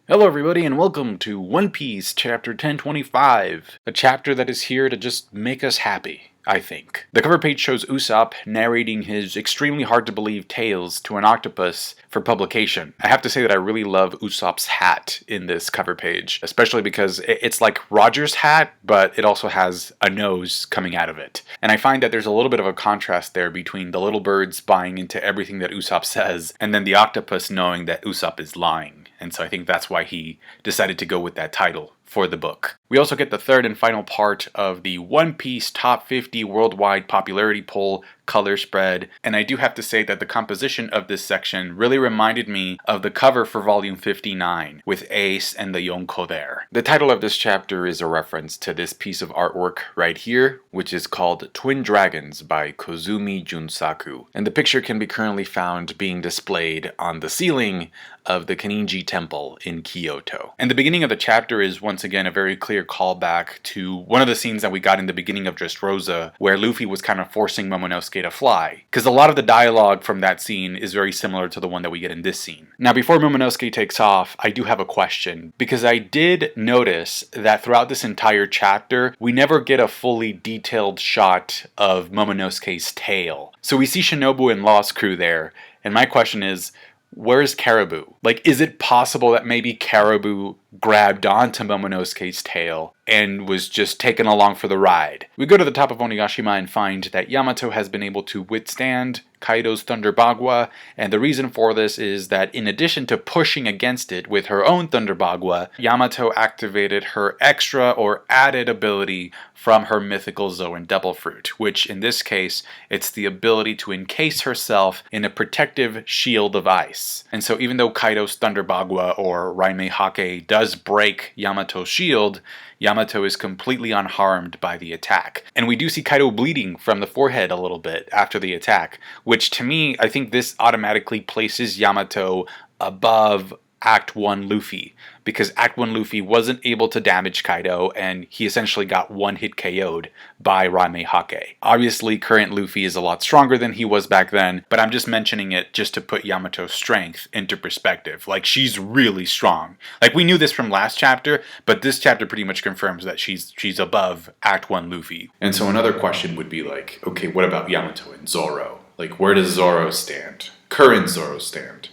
Hello everybody and welcome to One Piece Chapter 1025, a chapter that is here to just make us happy, I think. The cover page shows Usopp narrating his extremely hard to believe tales to an octopus for publication. I have to say that I really love Usopp's hat in this cover page, especially because it's like Roger's hat, but it also has a nose coming out of it. And I find that there's a little bit of a contrast there between the little birds buying into everything that Usopp says, and then the octopus knowing that Usopp is lying. And so I think that's why he decided to go with that title for the book. We also get the third and final part of the One Piece Top 50 Worldwide Popularity Poll color spread, and I do have to say that the composition of this section really reminded me of the cover for volume 59 with Ace and the Yonko there. The title of this chapter is a reference to this piece of artwork right here, which is called Twin Dragons by Kozumi Junsaku, and the picture can be currently found being displayed on the ceiling of the Kaninji Temple in Kyoto. And the beginning of the chapter is once again a very clear callback to one of the scenes that we got in the beginning of Dressrosa, where Luffy was kind of forcing Momonosuke to fly. Because a lot of the dialogue from that scene is very similar to the one that we get in this scene. Now, before Momonosuke takes off, I do have a question, because I did notice that throughout this entire chapter, we never get a fully detailed shot of Momonosuke's tail. So we see Shinobu and Lost Crew there, and my question is, where's Caribou? Like, is it possible that maybe Caribou grabbed onto Momonosuke's tail and was just taken along for the ride? We go to the top of Onigashima and find that Yamato has been able to withstand Kaido's Thunder Bagua, and the reason for this is that in addition to pushing against it with her own Thunder Bagua, Yamato activated her extra or added ability from her mythical Zoan Double Fruit, which in this case, it's the ability to encase herself in a protective shield of ice. And so even though Kaido's Thunder Bagua or Raime Hake does break Yamato's shield, Yamato is completely unharmed by the attack. And we do see Kaido bleeding from the forehead a little bit after the attack, which to me, I think this automatically places Yamato above Act 1 Luffy, because Act 1 Luffy wasn't able to damage Kaido, and he essentially got one-hit KO'd by Raime Hake. Obviously, current Luffy is a lot stronger than he was back then, but I'm just mentioning it just to put Yamato's strength into perspective. Like, she's really strong. Like, we knew this from last chapter, but this chapter pretty much confirms that she's above Act 1 Luffy. And so another question would be like, okay, what about Yamato and Zoro? Like, where does Zoro stand? Current Zoro stand?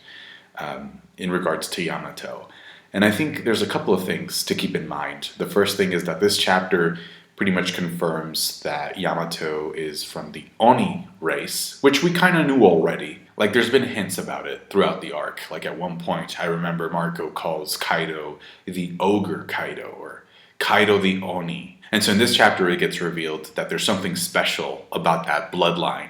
In regards to Yamato. And I think there's a couple of things to keep in mind. The first thing is that this chapter pretty much confirms that Yamato is from the Oni race, which we kind of knew already. Like, there's been hints about it throughout the arc. Like, at one point, I remember Marco calls Kaido the Ogre Kaido, or Kaido the Oni. And so in this chapter, it gets revealed that there's something special about that bloodline,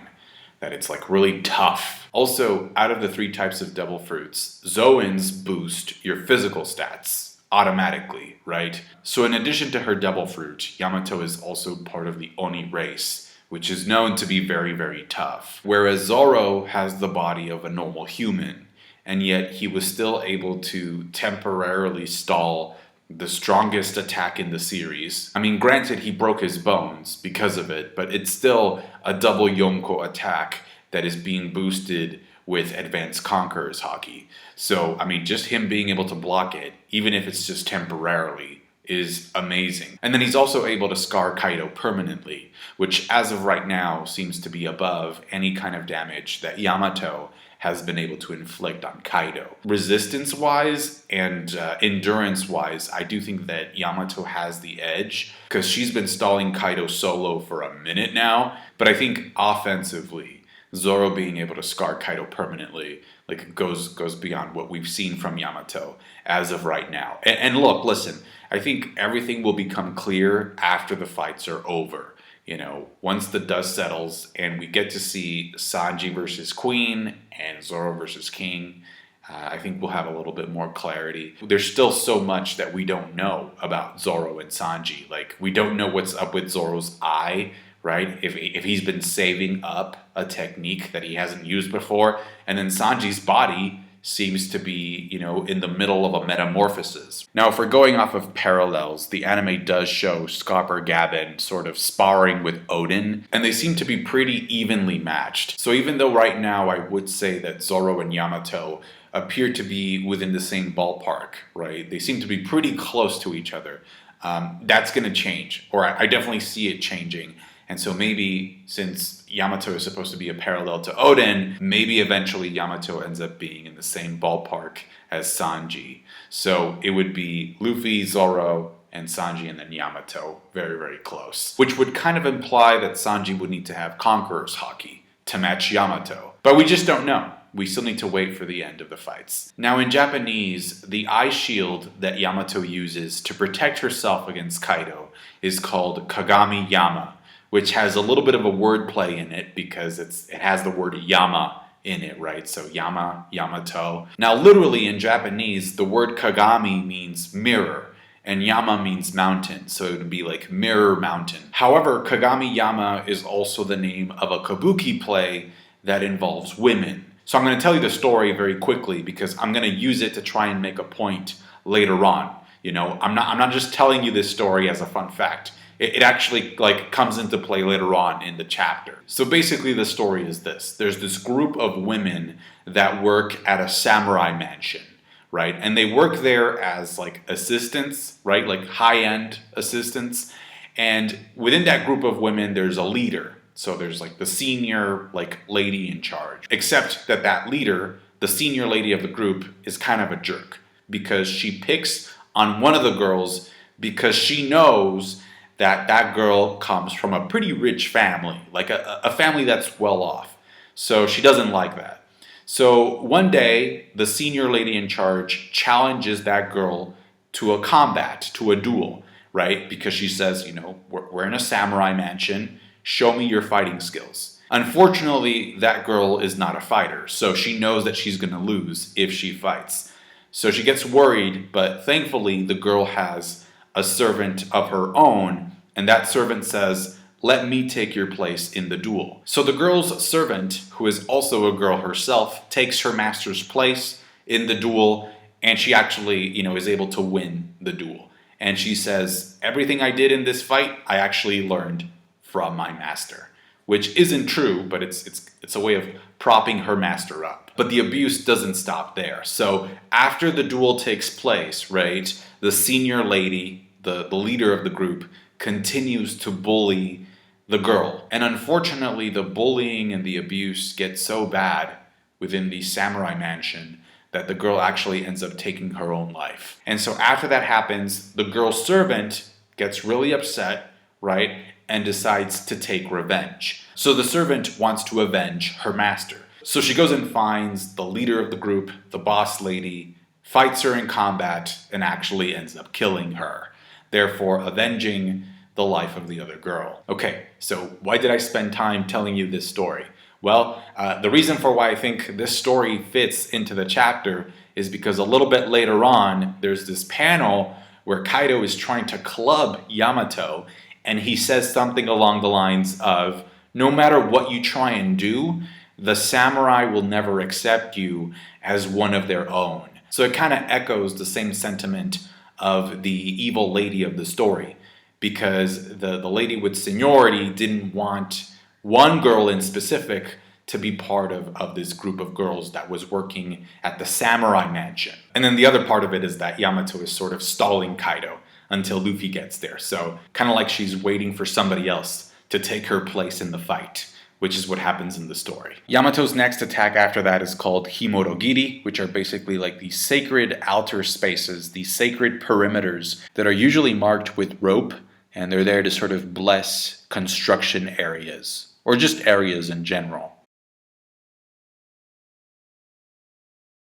that it's like really tough. Also, out of the three types of devil fruits, Zoans boost your physical stats automatically, right? So in addition to her devil fruit, Yamato is also part of the Oni race, which is known to be very, very tough. Whereas Zoro has the body of a normal human, and yet he was still able to temporarily stall the strongest attack in the series. I mean, granted, he broke his bones because of it, but it's still a double Yonko attack that is being boosted with Advanced Conqueror's Haki. So, I mean, just him being able to block it, even if it's just temporarily, is amazing. And then he's also able to scar Kaido permanently, which as of right now seems to be above any kind of damage that Yamato has been able to inflict on Kaido. Resistance-wise and endurance-wise, I do think that Yamato has the edge, because she's been stalling Kaido solo for a minute now, but I think offensively, Zoro being able to scar Kaido permanently like goes beyond what we've seen from Yamato as of right now. And look, listen, I think everything will become clear after the fights are over. You know, once the dust settles and we get to see Sanji versus Queen and Zoro versus King, I think we'll have a little bit more clarity. There's still so much that we don't know about Zoro and Sanji. Like, we don't know what's up with Zoro's eye, right? If he's been saving up a technique that he hasn't used before, and then Sanji's body seems to be, you know, in the middle of a metamorphosis. Now, if we're going off of parallels, the anime does show Scopper Gavin sort of sparring with Oden, and they seem to be pretty evenly matched. So even though right now I would say that Zoro and Yamato appear to be within the same ballpark, right? They seem to be pretty close to each other. That's going to change, or I definitely see it changing. And so maybe since Yamato is supposed to be a parallel to Oden, maybe eventually Yamato ends up being in the same ballpark as Sanji. So it would be Luffy, Zoro, and Sanji, and then Yamato, very, very close. Which would kind of imply that Sanji would need to have Conqueror's Haki to match Yamato. But we just don't know. We still need to wait for the end of the fights. Now in Japanese, the eye shield that Yamato uses to protect herself against Kaido is called Kagamiyama, which has a little bit of a wordplay in it because it has the word Yama in it, right? So Yama, Yamato. Now literally in Japanese, the word Kagami means mirror, and Yama means mountain, so it would be like Mirror Mountain. However, Kagamiyama is also the name of a kabuki play that involves women. So I'm going to tell you the story very quickly because I'm going to use it to try and make a point later on. You know, I'm not just telling you this story as a fun fact. It actually comes into play later on in the chapter. So basically the story is this. There's this group of women that work at a samurai mansion, right? And they work there as assistants, right? Like high-end assistants. And within that group of women, there's a leader. So there's the senior lady in charge. Except that leader, the senior lady of the group, is kind of a jerk because she picks on one of the girls because she knows that girl comes from a pretty rich family, a family that's well off. So she doesn't like that. So one day, the senior lady in charge challenges that girl to a combat, to a duel, right? Because she says, we're in a samurai mansion. Show me your fighting skills. Unfortunately, that girl is not a fighter, so she knows that she's going to lose if she fights. So she gets worried, but thankfully the girl has a servant of her own, and that servant says, let me take your place in the duel. So the girl's servant, who is also a girl herself, takes her master's place in the duel, and she actually, is able to win the duel. And she says, everything I did in this fight, I actually learned from my master, which isn't true, but it's a way of propping her master up. But the abuse doesn't stop there. So after the duel takes place, right, the senior lady, the leader of the group, continues to bully the girl. And unfortunately, the bullying and the abuse get so bad within the samurai mansion that the girl actually ends up taking her own life. And so after that happens, the girl's servant gets really upset, right, and decides to take revenge. So the servant wants to avenge her master. So she goes and finds the leader of the group, the boss lady, fights her in combat, and actually ends up killing her, therefore avenging the life of the other girl. Okay, so why did I spend time telling you this story? Well, the reason for why I think this story fits into the chapter is because a little bit later on, there's this panel where Kaido is trying to club Yamato, and he says something along the lines of, no matter what you try and do, the samurai will never accept you as one of their own. So it kind of echoes the same sentiment of the evil lady of the story, because the lady with seniority didn't want one girl in specific to be part of this group of girls that was working at the samurai mansion. And then the other part of it is that Yamato is sort of stalling Kaido until Luffy gets there. So kind of like she's waiting for somebody else to take her place in the fight, which is what happens in the story. Yamato's next attack after that is called Himorogi, which are basically like these sacred outer spaces, these sacred perimeters that are usually marked with rope, and they're there to sort of bless construction areas, or just areas in general.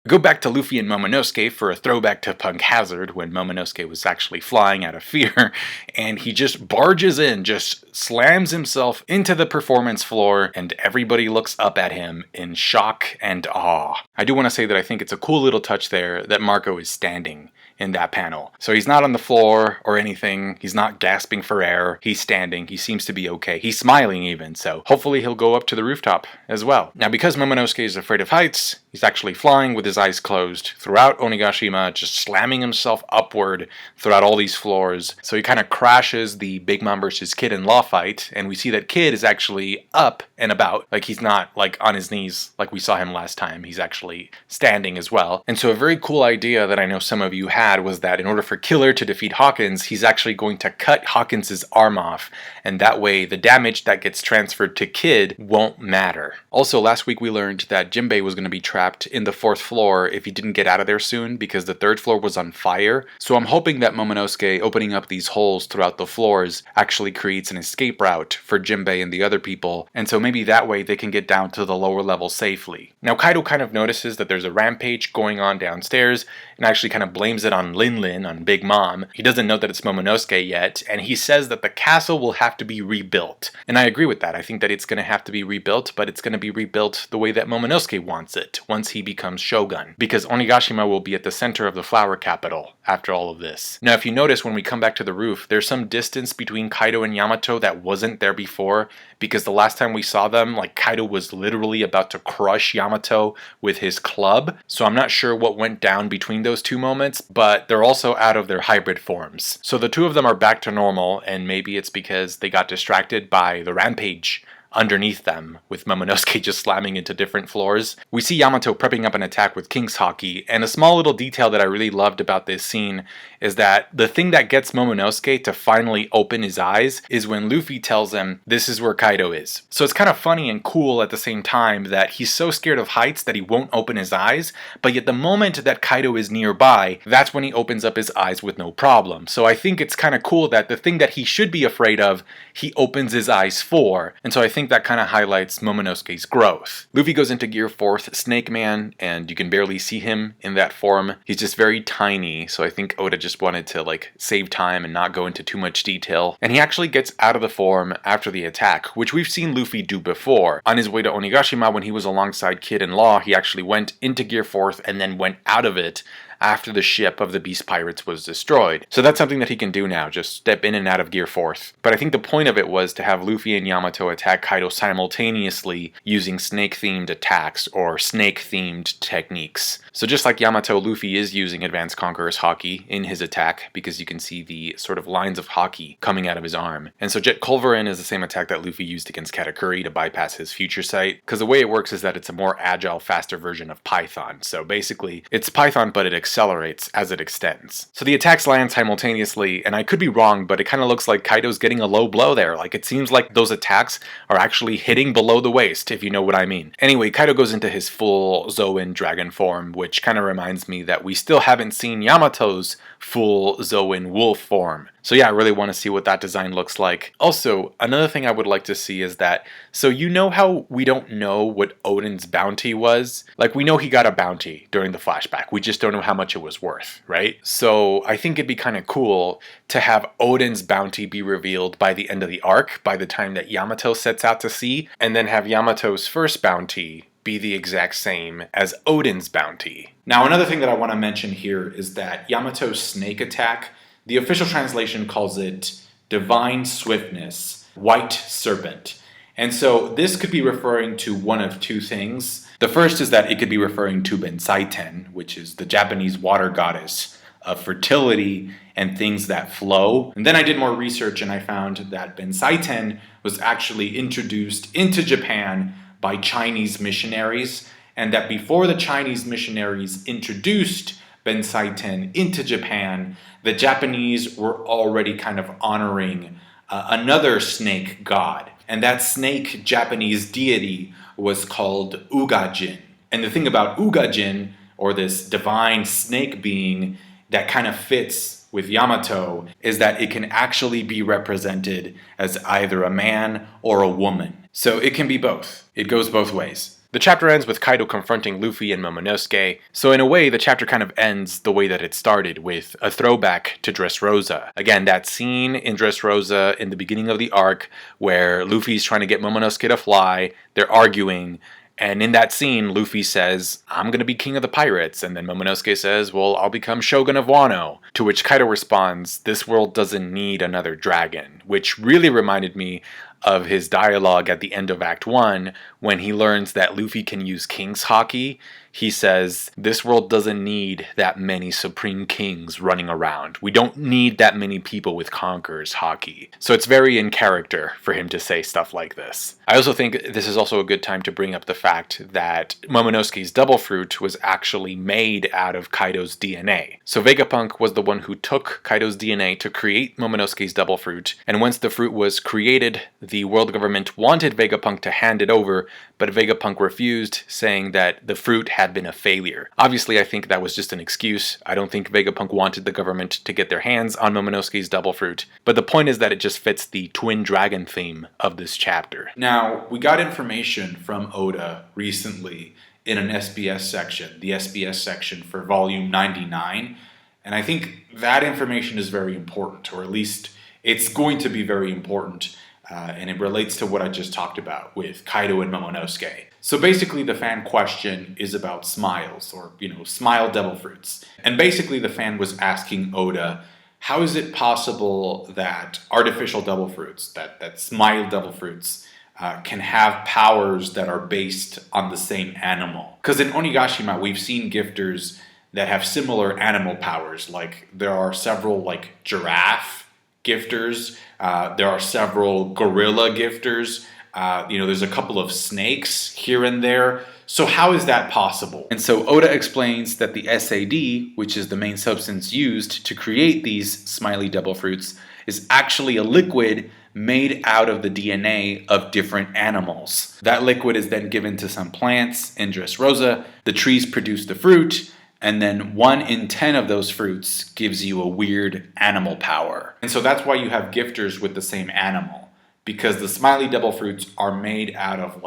Go back to Luffy and Momonosuke for a throwback to Punk Hazard when Momonosuke was actually flying out of fear, and he just barges in, just slams himself into the performance floor, and everybody looks up at him in shock and awe. I do want to say that I think it's a cool little touch there that Marco is standing in that panel. So he's not on the floor or anything, he's not gasping for air, he's standing, he seems to be okay, he's smiling even, so hopefully he'll go up to the rooftop as well. Now because Momonosuke is afraid of heights, he's actually flying with his his eyes closed throughout Onigashima, just slamming himself upward throughout all these floors. So he kind of crashes the Big Mom versus Kid and Law fight, and we see that Kid is actually up and about. Like, he's not like on his knees like we saw him last time. He's actually standing as well. And so a very cool idea that I know some of you had was that in order for Killer to defeat Hawkins, he's actually going to cut Hawkins' arm off, and that way the damage that gets transferred to Kid won't matter. Also, last week we learned that Jinbei was going to be trapped in the 4th floor if he didn't get out of there soon because the 3rd floor was on fire. So I'm hoping that Momonosuke opening up these holes throughout the floors actually creates an escape route for Jinbei and the other people, and so maybe that way they can get down to the lower level safely. Now Kaido kind of notices that there's a rampage going on downstairs and actually kind of blames it on Lin, on Big Mom. He doesn't know that it's Momonosuke yet, and he says that the castle will have to be rebuilt. And I agree with that. I think that it's going to have to be rebuilt, but it's going to be rebuilt the way that Momonosuke wants it once he becomes Shogun, because Onigashima will be at the center of the flower capital after all of this. Now, if you notice, when we come back to the roof, there's some distance between Kaido and Yamato that wasn't there before, because the last time we saw them, like, Kaido was literally about to crush Yamato with his club. So I'm not sure what went down between those two moments, but they're also out of their hybrid forms. So the two of them are back to normal, and maybe it's because they got distracted by the rampage underneath them, with Momonosuke just slamming into different floors. We see Yamato prepping up an attack with King's Haki, and a small little detail that I really loved about this scene is that the thing that gets Momonosuke to finally open his eyes is when Luffy tells him this is where Kaido is. So it's kind of funny and cool at the same time that he's so scared of heights that he won't open his eyes, but yet the moment that Kaido is nearby, that's when he opens up his eyes with no problem. So I think it's kind of cool that the thing that he should be afraid of, he opens his eyes for, and so I think that kind of highlights Momonosuke's growth. Luffy goes into Gear 4th Snake Man, and you can barely see him in that form. He's just very tiny, so I think Oda just wanted to like save time and not go into too much detail. And he actually gets out of the form after the attack, which we've seen Luffy do before. On his way to Onigashima, when he was alongside Kid and Law, he actually went into Gear 4th and then went out of it after the ship of the Beast Pirates was destroyed. So that's something that he can do now, just step in and out of Gear 4th. But I think the point of it was to have Luffy and Yamato attack Kaido simultaneously using snake-themed attacks or snake-themed techniques. So just like Yamato, Luffy is using Advanced Conqueror's Haki in his attack because you can see the sort of lines of Haki coming out of his arm. And so Jet Culverin is the same attack that Luffy used against Katakuri to bypass his future sight, because the way it works is that it's a more agile, faster version of Python. So basically, it's Python, but it accelerates as it extends. So the attacks land simultaneously, and I could be wrong, but it kind of looks like Kaido's getting a low blow there. Like, it seems like those attacks are actually hitting below the waist, if you know what I mean. Anyway, Kaido goes into his full Zoan dragon form, which kind of reminds me that we still haven't seen Yamato's full Zoan wolf form. So yeah, I really want to see what that design looks like. Also, another thing I would like to see is that, so you know how we don't know what Oden's bounty was? Like, we know he got a bounty during the flashback. We just don't know how much it was worth, right? So I think it'd be kind of cool to have Oden's bounty be revealed by the end of the arc, by the time that Yamato sets out to sea, and then have Yamato's first bounty be the exact same as Oden's bounty. Now, another thing that I want to mention here is that Yamato's snake attack, the official translation calls it Divine Swiftness, White Serpent. And so this could be referring to one of two things. The first is that it could be referring to Bensaiten, which is the Japanese water goddess of fertility and things that flow. And then I did more research and I found that Bensaiten was actually introduced into Japan by Chinese missionaries, and that before the Chinese missionaries introduced Bensaiten into Japan, the Japanese were already kind of honoring another snake god. And that snake Japanese deity was called Ugajin. And the thing about Ugajin, or this divine snake being that kind of fits with Yamato, is that it can actually be represented as either a man or a woman. So it can be both. It goes both ways. The chapter ends with Kaido confronting Luffy and Momonosuke, so in a way the chapter kind of ends the way that it started, with a throwback to Dressrosa. Again, that scene in Dressrosa in the beginning of the arc where Luffy's trying to get Momonosuke to fly, they're arguing, and in that scene Luffy says, "I'm gonna be king of the pirates," and then Momonosuke says, "Well, I'll become shogun of Wano," to which Kaido responds, "This world doesn't need another dragon," which really reminded me of his dialogue at the end of Act 1 when he learns that Luffy can use King's Haki. he says, this world doesn't need that many supreme kings running around. We don't need that many people with conquerors haki. So it's very in character for him to say stuff like this. I also think this is also a good time to bring up the fact that Momonosuke's double fruit was actually made out of Kaido's DNA. So Vegapunk was the one who took Kaido's DNA to create Momonosuke's double fruit, and once the fruit was created, the world government wanted Vegapunk to hand it over, but Vegapunk refused, saying that the fruit had been a failure. Obviously, I think that was just an excuse. I don't think Vegapunk wanted the government to get their hands on Momonosuke's double fruit, but the point is that it just fits the twin dragon theme of this chapter. Now, we got information from Oda recently in an SBS section, the SBS section for volume 99, and I think that information is very important, or at least it's going to be very important, and it relates to what I just talked about with Kaido and Momonosuke. So basically the fan question is about smiles, or, smile devil fruits. And basically the fan was asking Oda, how is it possible that artificial devil fruits, that smile devil fruits, can have powers that are based on the same animal? Because in Onigashima, we've seen gifters that have similar animal powers. Like, there are several, giraffe gifters. There are several gorilla gifters. There's a couple of snakes here and there. So how is that possible? And so Oda explains that the SAD, which is the main substance used to create these smiley devil fruits, is actually a liquid made out of the DNA of different animals. That liquid is then given to some plants in Dressrosa. The trees produce the fruit, and then 1 in 10 of those fruits gives you a weird animal power. And so that's why you have gifters with the same animal, because the smiley devil fruits are made out of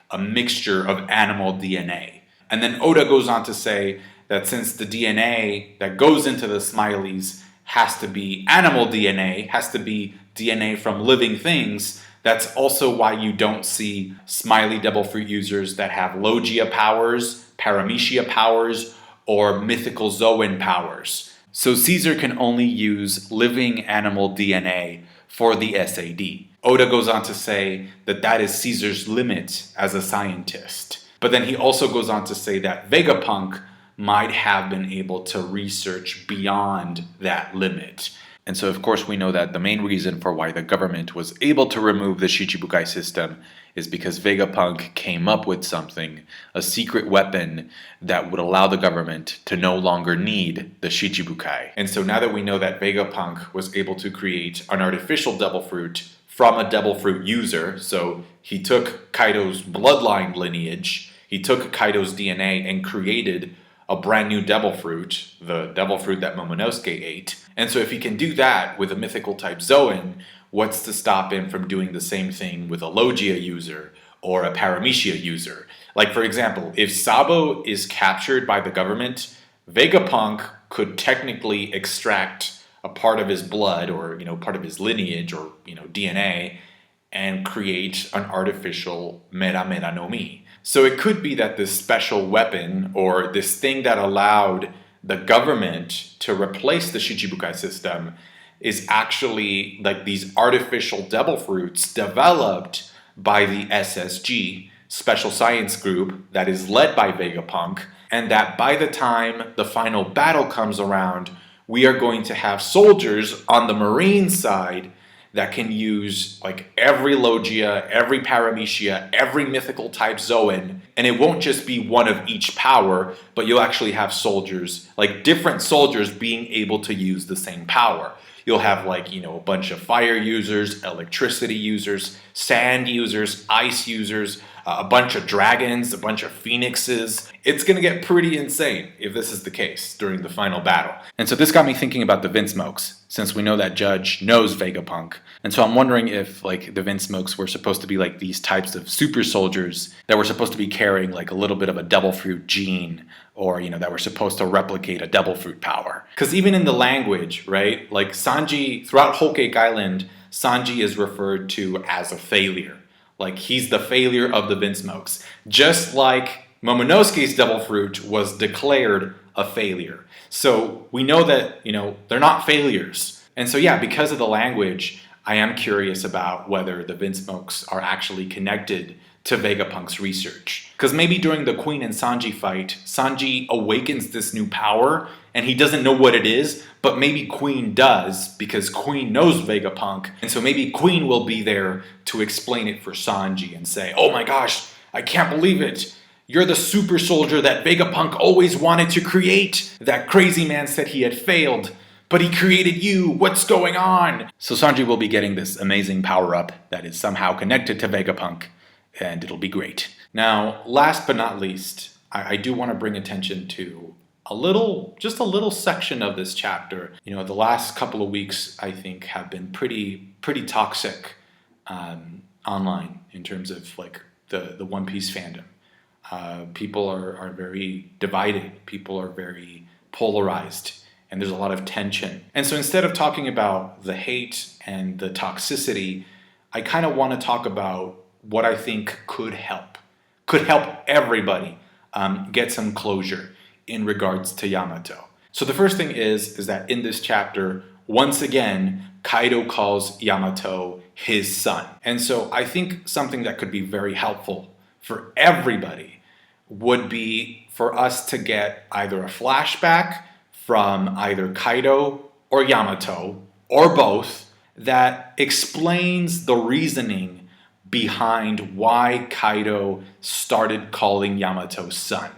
a mixture of animal DNA. And then Oda goes on to say that since the DNA that goes into the smileys has to be animal DNA, has to be DNA from living things, that's also why you don't see smiley devil fruit users that have Logia powers, Paramecia powers, or mythical Zoan powers. So Caesar can only use living animal DNA for the SAD. Oda goes on to say that that is Caesar's limit as a scientist. But then he also goes on to say that Vegapunk might have been able to research beyond that limit. And so, of course, we know that the main reason for why the government was able to remove the Shichibukai system is because Vegapunk came up with something, a secret weapon that would allow the government to no longer need the Shichibukai. And so now that we know that Vegapunk was able to create an artificial devil fruit from a devil fruit user, so he took Kaido's bloodline lineage, he took Kaido's DNA and created a brand new devil fruit, the devil fruit that Momonosuke ate. And so if he can do that with a mythical type Zoan, what's to stop him from doing the same thing with a Logia user or a Paramecia user? Like, for example, if Sabo is captured by the government, Vegapunk could technically extract a part of his blood or, part of his lineage or, DNA and create an artificial Mera Mera no Mi. So it could be that this special weapon or this thing that allowed the government to replace the Shichibukai system is actually these artificial devil fruits developed by the SSG, Special Science Group, that is led by Vegapunk, and that by the time the final battle comes around, we are going to have soldiers on the Marine side that can use every Logia, every Paramecia, every mythical type Zoan, and it won't just be one of each power, but you'll actually have soldiers, different soldiers being able to use the same power. You'll have a bunch of fire users, electricity users, sand users, ice users, a bunch of dragons, a bunch of phoenixes. It's going to get pretty insane if this is the case during the final battle. And so this got me thinking about the Vinmokes, since we know that Judge knows Vegapunk. And so I'm wondering if the Vinmokes were supposed to be these types of super soldiers that were supposed to be carrying a little bit of a devil fruit gene, or that were supposed to replicate a devil fruit power. Because even in the language, right, Sanji, throughout Whole Cake Island, Sanji is referred to as a failure. He's the failure of the Vinmokes. Just like Momonosuke's devil fruit was declared a failure. So we know that, they're not failures. And so yeah, because of the language, I am curious about whether the Vinmokes are actually connected to Vegapunk's research. Because maybe during the Queen and Sanji fight, Sanji awakens this new power and he doesn't know what it is, but maybe Queen does because Queen knows Vegapunk. And so maybe Queen will be there to explain it for Sanji and say, oh my gosh, I can't believe it. You're the super soldier that Vegapunk always wanted to create. That crazy man said he had failed, but he created you. What's going on? So Sanji will be getting this amazing power-up that is somehow connected to Vegapunk, and it'll be great. Now, last but not least, I do want to bring attention to just a little section of this chapter. You know, the last couple of weeks, I think, have been pretty toxic online in terms of like the One Piece fandom. People are very divided. People are very polarized. And there's a lot of tension. And so instead of talking about the hate and the toxicity, I kind of want to talk about what I think could help everybody get some closure in regards to Yamato. So the first thing is that in this chapter, once again, Kaido calls Yamato his son. And so I think something that could be very helpful for everybody would be for us to get either a flashback from either Kaido or Yamato, or both, that explains the reasoning behind why Kaido started calling Yamato son.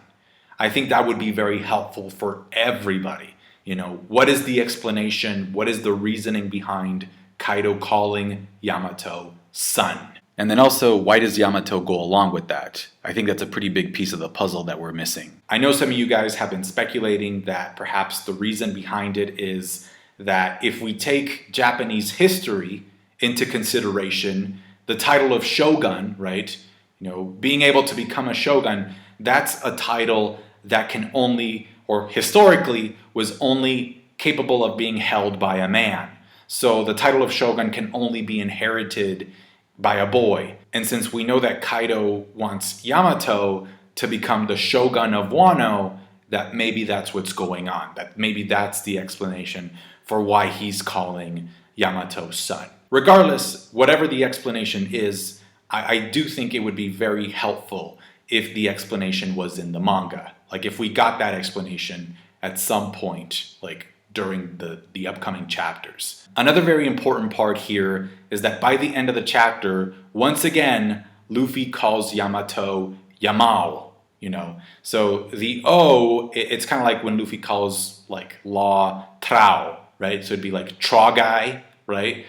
I think that would be very helpful for everybody. You know, what is the explanation? What is the reasoning behind Kaido calling Yamato son? And then also, why does Yamato go along with that? I think that's a pretty big piece of the puzzle that we're missing. I know some of you guys have been speculating that perhaps the reason behind it is that if we take Japanese history into consideration, the title of shogun, right? You know, being able to become a shogun, that's a title that can only, or historically, was only capable of being held by a man. So the title of shogun can only be inherited by a boy. And since we know that Kaido wants Yamato to become the shogun of Wano, that maybe that's what's going on. That maybe that's the explanation for why he's calling Yamato son. Regardless, whatever the explanation is, I do think it would be very helpful if the explanation was in the manga. Like if we got that explanation at some point, like during the upcoming chapters. Another very important part here is that by the end of the chapter, once again, Luffy calls Yamato Yamao, you know. So the O, it's kind of like when Luffy calls like Law Trao, right? So it'd be like Tra guy, right?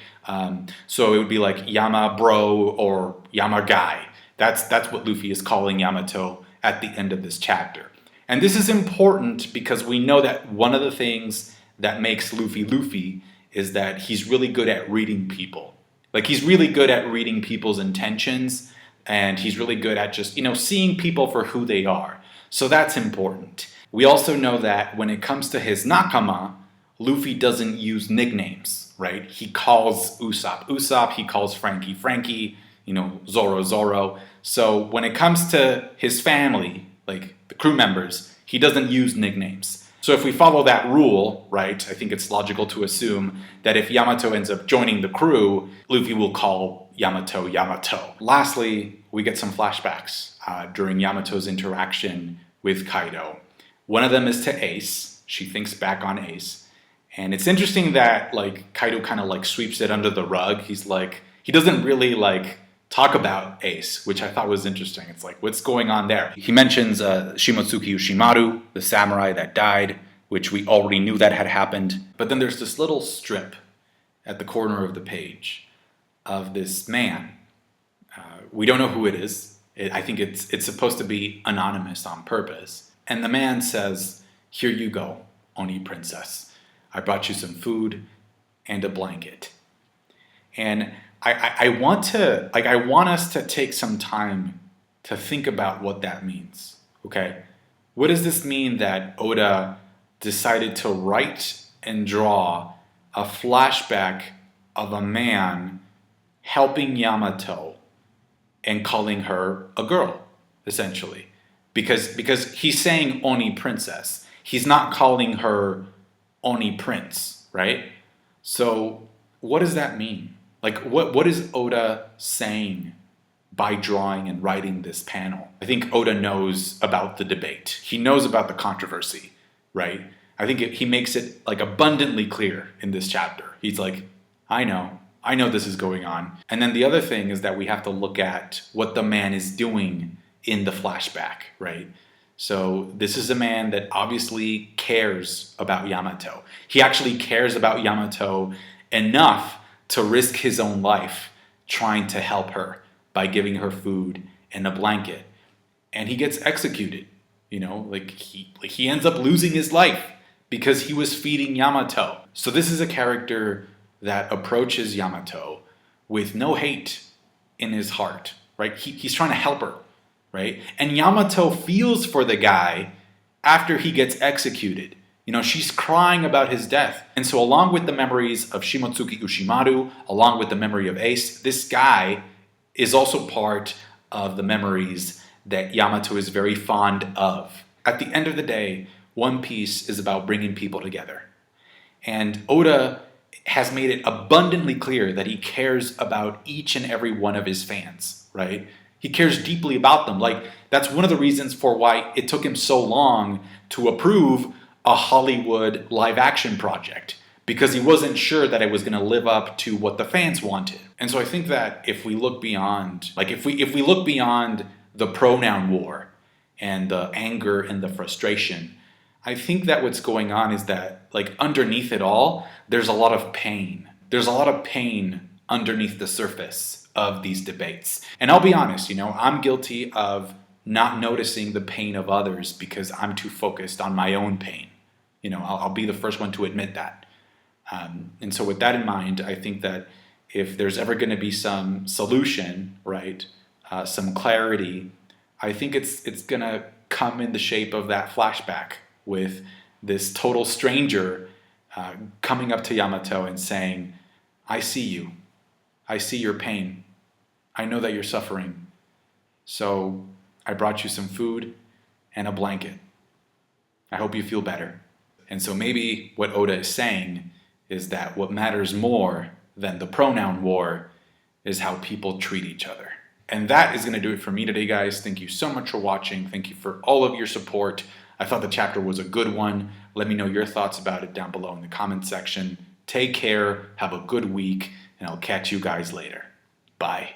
So it would be like Yama bro or Yama guy. That's what Luffy is calling Yamato at the end of this chapter. And this is important because we know that one of the things that makes Luffy Luffy is that he's really good at reading people. Like he's really good at reading people's intentions, and he's really good at just, you know, seeing people for who they are. So that's important. We also know that when it comes to his nakama, Luffy doesn't use nicknames, right? He calls Usopp Usopp, he calls Frankie Frankie, you know, Zoro Zoro. So when it comes to his family, like the crew members, he doesn't use nicknames. So if we follow that rule, right, I think it's logical to assume that if Yamato ends up joining the crew, Luffy will call Yamato Yamato. Lastly, we get some flashbacks during Yamato's interaction with Kaido. One of them is to Ace. She thinks back on Ace. And it's interesting that like Kaido kind of like sweeps it under the rug. He's like, he doesn't really like talk about Ace, which I thought was interesting. It's like, what's going on there? He mentions Shimotsuki Yoshimaru, the samurai that died, which we already knew that had happened. But then there's this little strip at the corner of the page of this man. We don't know who it is. I think it's supposed to be anonymous on purpose. And the man says, "Here you go, Oni princess. I brought you some food and a blanket." And I want us to take some time to think about what that means, okay? What does this mean that Oda decided to write and draw a flashback of a man helping Yamato and calling her a girl, essentially? Because he's saying Oni princess. He's not calling her Oni prince, right? So what does that mean? Like, what is Oda saying by drawing and writing this panel. I think Oda knows about the debate. He knows about the controversy, right? I think he makes it like abundantly clear in this chapter. He's like, I know this is going on. And then the other thing is that we have to look at what the man is doing in the flashback, right? So this is a man that obviously cares about Yamato. He actually cares about Yamato enough to risk his own life trying to help her by giving her food and a blanket. And he gets executed, you know, like he ends up losing his life because he was feeding Yamato. So this is a character that approaches Yamato with no hate in his heart, right? He's trying to help her, right? And Yamato feels for the guy after he gets executed. You know, she's crying about his death. And so along with the memories of Shimotsuki Ushimaru, along with the memory of Ace, this guy is also part of the memories that Yamato is very fond of. At the end of the day, One Piece is about bringing people together. And Oda has made it abundantly clear that he cares about each and every one of his fans, right? He cares deeply about them. Like, that's one of the reasons for why it took him so long to approve a Hollywood live action project, because he wasn't sure that it was going to live up to what the fans wanted. And so I think that if we look beyond, like if we look beyond the pronoun war and the anger and the frustration, I think that what's going on is that, like, underneath it all, there's a lot of pain. There's a lot of pain underneath the surface of these debates. And I'll be honest, you know, I'm guilty of not noticing the pain of others because I'm too focused on my own pain. You know, I'll be the first one to admit that. And so with that in mind, I think that if there's ever going to be some solution, right, some clarity, I think it's going to come in the shape of that flashback with this total stranger coming up to Yamato and saying, I see you. I see your pain. I know that you're suffering. So I brought you some food and a blanket. I hope you feel better. And so maybe what Oda is saying is that what matters more than the pronoun war is how people treat each other. And that is going to do it for me today, guys. Thank you so much for watching. Thank you for all of your support. I thought the chapter was a good one. Let me know your thoughts about it down below in the comment section. Take care, have a good week, and I'll catch you guys later. Bye.